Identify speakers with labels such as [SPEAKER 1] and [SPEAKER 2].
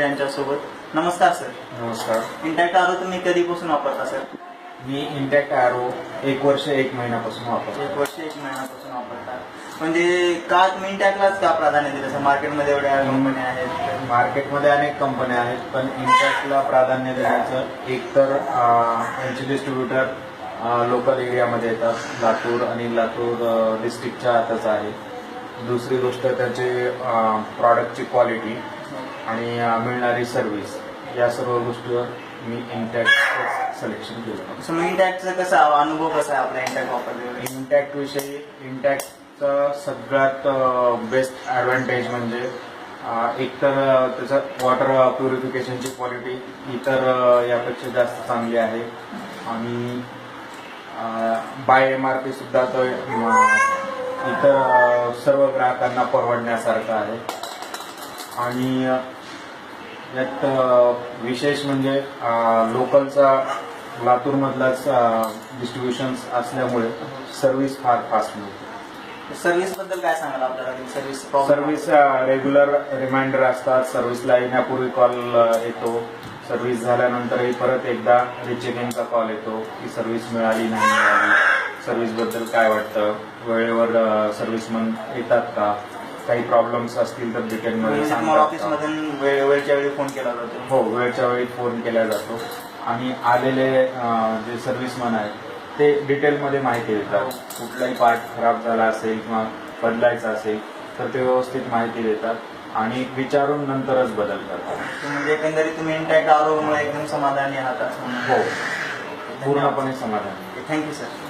[SPEAKER 1] यांच्यासोबत। नमस्कार सर।
[SPEAKER 2] नमस्कार।
[SPEAKER 1] इंटॅक्ट आरो तुम्ही कधीपासून वापरता सर?
[SPEAKER 2] मी इंटॅक्ट आरो 1 वर्ष 1 महिन्यापासून वापरतो।
[SPEAKER 1] 1 वर्ष 1 महिन्यापासून वापरता, म्हणजे का तुम्ही इंटॅक्टलाच का प्राधान्य दिलं? मार्केटमध्ये एवढ्या कंपन्या आहेत,
[SPEAKER 2] मार्केटमध्ये अनेक कंपन्या आहेत, पण इंटॅक्टला प्राधान्य देण्याचं एक तर यांचे डिस्ट्रीब्युटर लोकल एरियामध्ये येतात, लातूर आणि लातूर डिस्ट्रिक्टच्या आतच आहे। दुसरी गोष्ट त्याचे प्रॉडक्टची क्वालिटी आणि मिळणारी सर्व्हिस, या सर्व गोष्टीवर मी इंटॅक्ट सिलेक्शन केलं।
[SPEAKER 1] मग इंटॅक्टचा कसा अनुभव कसा आहे आपला इंटॅक्ट वापरल्यावर?
[SPEAKER 2] इंटॅक्ट विषयी इंटॅक्टचा सगळ्यात बेस्ट ॲडव्हान्टेज म्हणजे एकतर त्याचं वॉटर प्युरिफिकेशनची क्वालिटी इतर यापेक्षा जास्त चांगली आहे आणि बाय MRP सुद्धा तो इतर सर्व ग्राहकांना परवडण्यासारखं आहे। आणि यात विशेष म्हणजे लोकलचा लातूरमधलाच डिस्ट्रीब्युशन्स असल्यामुळे सर्व्हिस फार फास्ट मिळते।
[SPEAKER 1] सर्व्हिस बद्दल काय सांगाल आपल्याला?
[SPEAKER 2] सर्व्हिस रेग्युलर रिमाइंडर असतात, सर्व्हिसला येण्यापूर्वी कॉल येतो, सर्व्हिस झाल्यानंतरही परत एकदा रिचेकिंगचा कॉल येतो की सर्व्हिस मिळाली नाही मिळाली, सर्व्हिसबद्दल काय वाटतं, वेळेवर सर्व्हिसमन येतात का, काही प्रॉब्लेम्स असतील तर डिटेलमध्ये सांगतात।
[SPEAKER 1] ऑफिसमधून वेळच्या वेळी फोन केला जातो?
[SPEAKER 2] हो, वेळच्या वेळी फोन केला जातो आणि आलेले जे सर्व्हिसमन आहेत ते डिटेलमध्ये माहिती देतात। कुठलाही पार्ट खराब झाला असेल किंवा बदलायचा असेल तर ते व्यवस्थित माहिती देतात आणि विचारून नंतरच बदल करतात।
[SPEAKER 1] म्हणजे एकंदरीत तुम्ही इंटॅक्ट आरोग्यामुळे एकदम समाधानी आहात?
[SPEAKER 2] हो, पूर्णपणे समाधानी।
[SPEAKER 1] Thank you sir.